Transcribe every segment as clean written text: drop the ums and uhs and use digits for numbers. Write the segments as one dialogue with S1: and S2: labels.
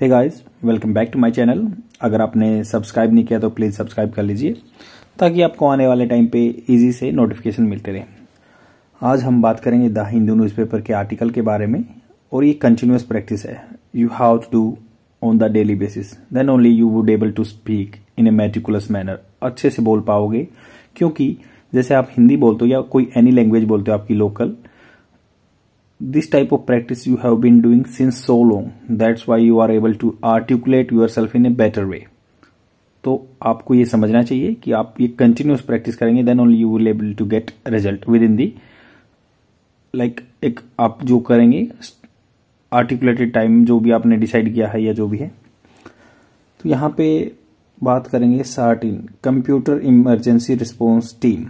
S1: Hey guys, welcome back to my channel. अगर आपने subscribe नहीं किया तो प्लीज़ सब्सक्राइब कर लीजिए ताकि आपको आने वाले टाइम पे इजी से नोटिफिकेशन मिलते रहे। आज हम बात करेंगे द हिंदू न्यूज़पेपर के आर्टिकल के बारे में और ये कंटिन्यूस प्रैक्टिस है। You have to do on the daily basis, then only you would able to speak in a meticulous manner. अच्छे से बोल पाओगे, क्योंकि जैसे आप हिंदी बोलते हो या कोई एनी लैंग्वेज बोलते हो आपकी local, this type of practice you have been doing since so long, that's why you are able to articulate yourself in a better way। तो आपको ये समझना चाहिए कि आप ये कंटिन्यूस प्रैक्टिस करेंगे, then only you will able to get result within the like एक आप जो करेंगे आर्टिकुलेटेड टाइम जो भी आपने डिसाइड किया है या जो भी है। तो यहाँ पे बात करेंगे SART in computer emergency response team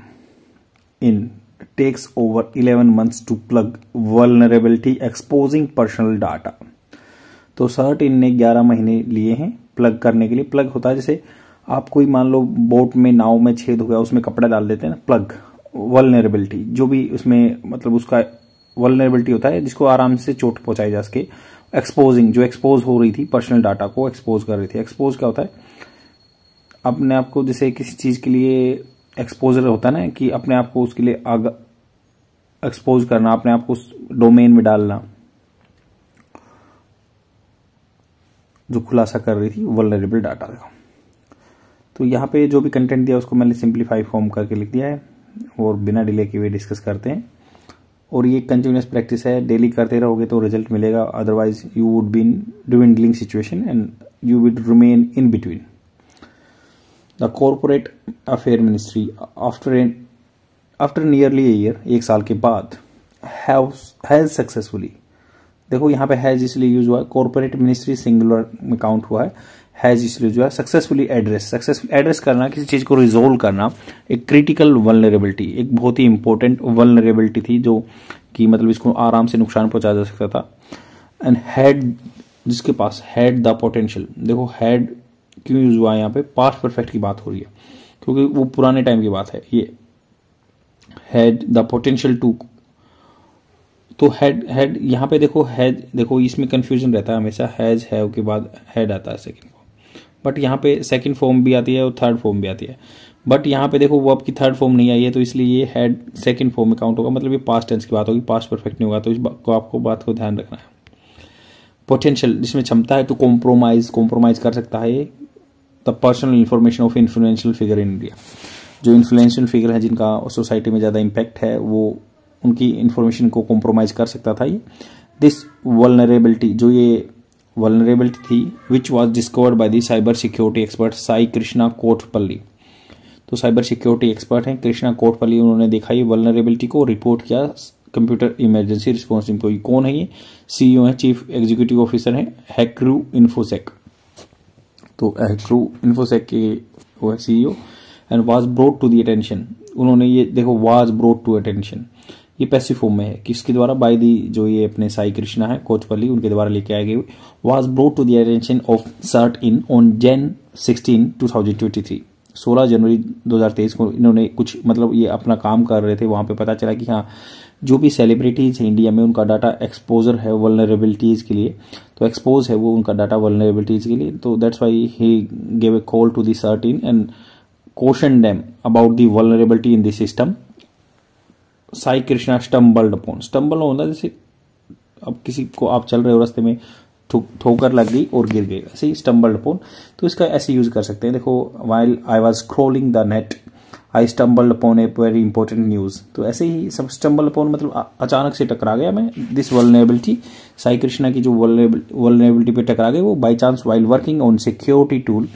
S1: in takes over 11 months to plug vulnerability exposing personal data। तो SART इन ने 11 महीने लिए हैं प्लग करने के लिए। प्लग होता है जैसे आप कोई मान लो बोट में नाव में छेद हो गया, उसमें कपड़ा डाल देते हैं ना, प्लग वल्नरेबिलिटी जो भी उसमें मतलब उसका वल्नरेबिलिटी होता है जिसको आराम से चोट पहुंचाई जा सके। एक्सपोजिंग जो एक्सपोज हो रही थी, पर्सनल डाटा को एक्सपोज कर रही थी। एक्सपोज क्या होता है? अपने आप को जैसे किसी चीज के लिए एक्सपोजर होता है ना कि अपने आप को उसके लिए एक्सपोज करना, अपने आप को उस डोमेन में डालना, जो खुलासा कर रही थी वल्नरेबल डाटा का। तो यहाँ पे जो भी कंटेंट दिया उसको मैंने सिंप्लीफाई फॉर्म करके लिख दिया है और बिना डिले के हुए डिस्कस करते हैं। और ये कंटिन्यूस प्रैक्टिस है, डेली करते रहोगे तो रिजल्ट मिलेगा, otherwise you would be in dwindling situation and you would remain in between. The corporate affair ministry after nearly a year, एक साल के बाद, हैज सक्सेसफुली, देखो यहाँ पे हैज इसलिए यूज हुआ है, कॉर्पोरेट मिनिस्ट्री सिंगुलर में काउंट हुआ है, हैज इसलिए जो है सक्सेसफुली एड्रेस करना, किसी चीज को रिजोल्व करना, एक क्रिटिकल वल्नरेबिलिटी, एक बहुत ही इंपॉर्टेंट वल्नरेबिलिटी थी जो कि मतलब इसको आराम से नुकसान पहुंचा जा सकता था। एंड हैड, जिसके पास हैड द पोटेंशियल, देखो हैड क्यों यूज हुआ है यहाँ पे, पास्ट परफेक्ट की बात हो रही है क्योंकि वो पुराने टाइम की बात है। ये हैड द पोटेंशियल टू, तो हैड यहाँ पे देखो हैज, देखो इसमें कंफ्यूजन रहता है हमेशा, हैज हैव के बाद हैड आता है सेकंड फॉर्म, बट यहाँ पे सेकंड फॉर्म भी आती है और थर्ड फॉर्म भी आती है, बट यहाँ पे देखो वो आपकी थर्ड फॉर्म नहीं आई है तो इसलिए ये हैड सेकंड फॉर्म में काउंट होगा, मतलब ये पास्ट टेंस की बात होगी, पास्ट परफेक्ट नहीं होगा। तो इस आपको बात को ध्यान रखना है। पोटेंशियल जिसमें क्षमता है तो कॉम्प्रोमाइज कर सकता है the personal information of influential figure in India, जो इन्फ्लुएंशियल फिगर है जिनका सोसाइटी में ज़्यादा इम्पैक्ट है, वो उनकी इंफॉर्मेशन को कॉम्प्रोमाइज कर सकता था ये। दिस वल्नरेबिलिटी, जो ये वल्नरेबिलिटी थी, which was discovered by the cyber security expert Sai Krishna Kotapalli. तो साइबर सिक्योरिटी एक्सपर्ट हैं कृष्णा कोटपल्ली, उन्होंने देखा ये वल्नरेबिलिटी को, रिपोर्ट किया कंप्यूटर इमरजेंसी रिस्पॉन्स टीम को। ये कौन है? ये CEO है, चीफ एग्जीक्यूटिव ऑफिसर है हैक्रू इन्फोसेक। तो हैक्रू इन्फोसेक के वो है CEO। And was brought to the attention, उन्होंने ये देखो वाज ब्रोट टू अटेंशन, ये पैसिव फॉर्म में है, किसके द्वारा? बाय दी, जो ये अपने साई कृष्णा है कोचपल्ली, उनके द्वारा लेके आए गए। Was brought to the attention of SART in on Jan 16, 2023, 16 जनवरी 2023 को इन्होंने कुछ मतलब ये अपना काम कर रहे थे, वहां पे पता चला कि हाँ जो भी सेलिब्रिटीज है इंडिया में उनका डाटा एक्सपोजर है वल्नरेबिलिटीज के लिए, तो एक्सपोज है वो उनका डाटा वल्नरेबिलिटीज के लिए। तो that's why he gave a call to the SART in and cautioned them about the vulnerability in the system। Sai Krishna stumbled upon, stumble होता जैसे अब किसी को आप चल रहे हो रास्ते में ठोकर लग गई और गिर गई, ऐसे ही स्टम्बल्ड अपॉन। तो इसका ऐसे यूज कर सकते हैं, देखो while I was scrolling the net I stumbled upon a very important news। तो ऐसे ही सब स्टम्बल अपॉन मतलब अचानक से टकरा गया मैं, दिस वल्नरेबिलिटी, साई कृष्णा की जो वल्नरेबिलिटी पे टकरा गए वो by chance while working on security tool,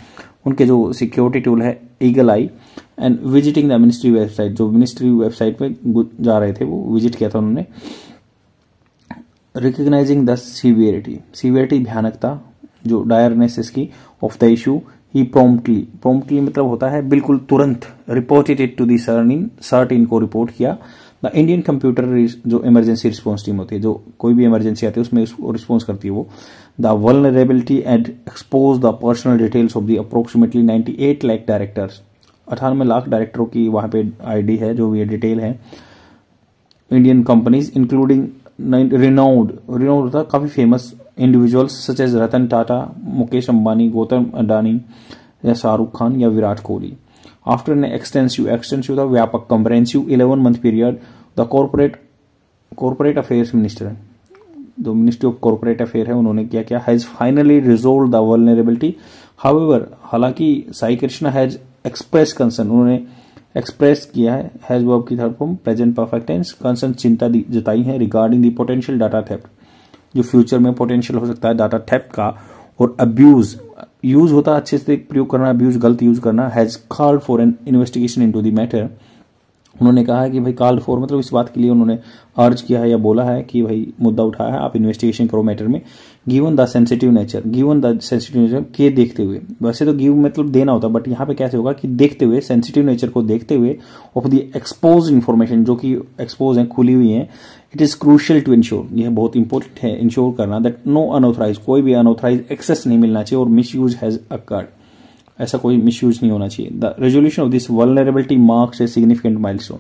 S1: उनके जो सिक्योरिटी टूल है eagle I, and visiting the ministry website, जो मिनिस्ट्री वेबसाइट पे जा रहे थे वो विजिट किया था उन्होंने। रिकग्नाइजिंग द सीवियरिटी भयानकता, जो डायरनेस इसकी, of the issue, he promptly मतलब होता है बिल्कुल तुरंत, reported it to the SART in को रिपोर्ट किया। द इंडियन कंप्यूटर जो इमरजेंसी रिस्पॉन्स टीम होती है, जो कोई भी इमरजेंसी आती है उसमें उसको रिस्पॉन्स करती है वो, the vulnerability and expose the personal details of the approximately 98 lakh directors, 98 lakh डायरेक्टरों की वहां पे आईडी है, जो भी डिटेल है, इंडियन कंपनीज इंक्लूडिंग रिनाउंड होता है काफी famous individuals such as Ratan Tata, Mukesh Ambani, Gautam Adani या शाहरुख खान या Virat Kohli. After an extensive था व्यापक comprehensive 11-month period, the corporate affairs minister, जो मिनिस्ट्री ऑफ कॉर्पोरेट अफेयर है, उन्होंने क्या किया, has finally resolve the vulnerability. However, हालांकि Sai Krishna has express concern, उन्होंने एक्सप्रेस किया है, हैज वर्ब की third form present perfect tense, concern चिंता जताई है regarding the potential data theft, जो फ्यूचर में पोटेंशियल हो सकता है डाटा थेफ्ट का, और अब्यूज, यूज होता है अच्छे से प्रयोग करना, अब्यूज गलत यूज करना. Has called for an investigation into the matter, उन्होंने कहा है कि भाई कॉल्ड फॉर मतलब इस बात के लिए उन्होंने अर्ज किया है या बोला है कि भाई मुद्दा उठाया है, आप इन्वेस्टिगेशन करो मैटर में. गिवन द सेंसिटिव नेचर के देखते हुए, वैसे तो गिव मतलब देना होता है, बट यहाँ पे कैसे होगा कि देखते हुए, सेंसिटिव नेचर को देखते हुए, ऑफ द एक्सपोज इन्फॉर्मेशन, जो कि एक्सपोज है, खुली हुई है, it is crucial to ensure, यह बहुत इंपॉर्टेंट है इंश्योर करना, दैट नो अनऑथराइज, कोई भी अनऑथराइज एक्सेस नहीं मिलना चाहिए, और मिस यूज हैज अकर्ड, ऐसा कोई मिसयूज नहीं होना चाहिए. The resolution of this vulnerability marks a significant milestone,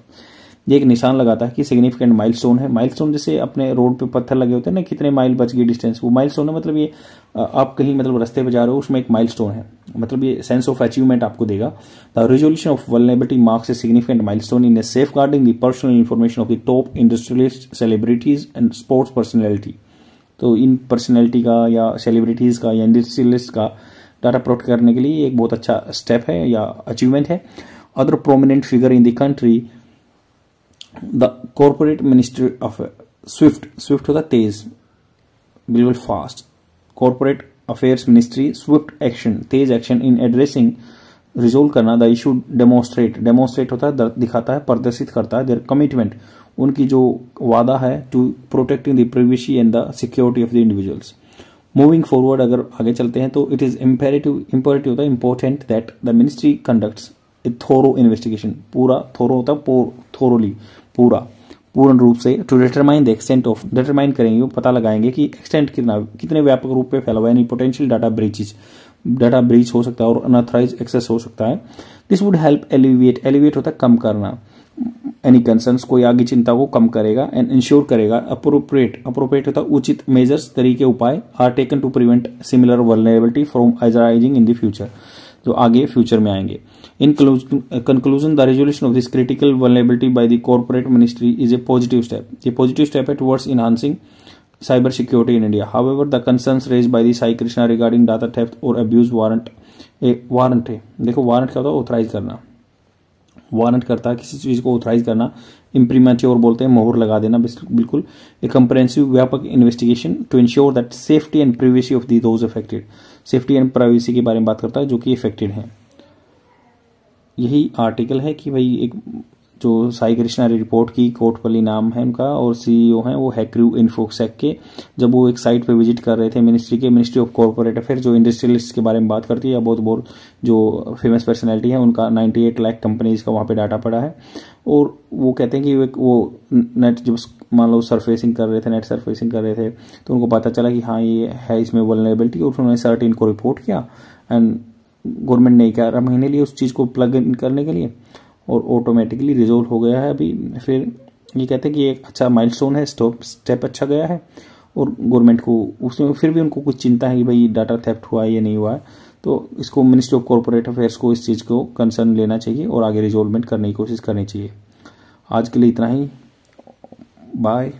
S1: ये एक निशान लगाता है कि सिग्निफिकेंट माइलस्टोन है. माइलस्टोन जैसे अपने रोड पे पत्थर लगे होते हैं ना, कितने माइल बच गई डिस्टेंस, वो माइलस्टोन है. मतलब ये आप कहीं मतलब रास्ते पे जा रहे हो, उसमें एक माइलस्टोन है, मतलब ये सेंस ऑफ अचीवमेंट आपको देगा. The resolution of vulnerability marks a significant milestone in A safeguarding the personal information of the top industrialist, celebrities and sports personality. तो इन पर्सनैलिटी का या सेलिब्रिटीज का या इंडस्ट्रियलिस्ट का डाटा प्रोटेक्ट करने के लिए एक बहुत अच्छा स्टेप है या अचीवमेंट है. Other prominent figure in the country, the corporate ministry of Swift होता तेज, बिल्कुल fast. Corporate affairs ministry Swift action, Tej action in addressing, resolve करना. द इशू डेमोन्स्ट्रेट होता है, दिखाता है, प्रदर्शित करता है. देयर कमिटमेंट, उनकी जो वादा है, to protecting the privacy and the security of the individuals. Moving forward, अगर आगे चलते हैं तो इट इज इम्पेरेटिव होता है, important, that the ministry conducts a thorough investigation, पूरा थोरो होता है, थोरोली, पूर्ण रूप से, to determine the extent of, determine करेंगे, पता लगाएंगे कि एक्सटेंट कितने व्यापक रूप में फैला हुआ है, पोटेंशियल डाटा ब्रीच हो सकता है और अनऑथराइज एक्सेस हो सकता है. दिस वुड हेल्प एलिविएट होता है कम करना, एनी कंसर्न्स, कोई आगे चिंता को कम करेगा, एंड इंश्योर करेगा. अप्रोप्रिएट होता है उचित, मेजर्स तरीके उपाय, are taken to prevent similar vulnerability from arising in the future, जो आगे फ्यूचर में आएंगे. In conclusion, the resolution of this critical vulnerability by the corporate ministry is a positive step. ये पॉजिटिव स्टेप है towards enhancing cyber security in India. However, the concerns raised by the Sai Krishna regarding data theft or abuse warrant है. देखो warrant क्या होता है, authorise करना, warrant करता है किसी चीज को ऑथराइज करना. इम्प्रीमेच्योर बोलते हैं, मोहर लगा देना, बिल्कुल. ए कंप्रेहेंसिव व्यापक investigation to ensure that safety and privacy of the those affected, safety and privacy के बारे में बात करता है जो कि अफेक्टेड हैं. यही आर्टिकल है कि भाई एक जो साई कृष्णा रिपोर्ट की, कोटपल्ली नाम है उनका, और सीईओ हैं वो हैक्रू इन्फोसेक के. जब वो एक साइट पे विजिट कर रहे थे मिनिस्ट्री ऑफ कॉर्पोरेट अफेयर, जो इंडस्ट्रियलिस्ट के बारे में बात करती है, या बहुत जो फेमस पर्सनैलिटी है, उनका 98 लाख कंपनीज का वहाँ पे डाटा पड़ा है. और वो कहते हैं कि वो नेट जब मान लो सरफेसिंग कर रहे थे, नेट सरफेसिंग कर रहे थे, तो उनको पता चला कि हाँ ये है इसमें वल्नरेबिलिटी, और उन्होंने सर्टेन को रिपोर्ट किया, एंड गवर्नमेंट ने 11 महीने लिए उस चीज़ को प्लग इन करने के लिए, और ऑटोमेटिकली रिजोल्व हो गया है अभी. फिर ये कहते हैं कि एक अच्छा माइलस्टोन है, स्टेप अच्छा गया है, और गवर्नमेंट को उसमें फिर भी उनको कुछ चिंता है कि भाई डाटा थेफ्ट हुआ है या नहीं हुआ है, तो इसको मिनिस्ट्री ऑफ कॉर्पोरेट अफेयर्स को इस चीज़ को कंसर्न लेना चाहिए और आगे रिजोल्वमेंट करने की कोशिश करनी चाहिए. आज के लिए इतना ही, बाय.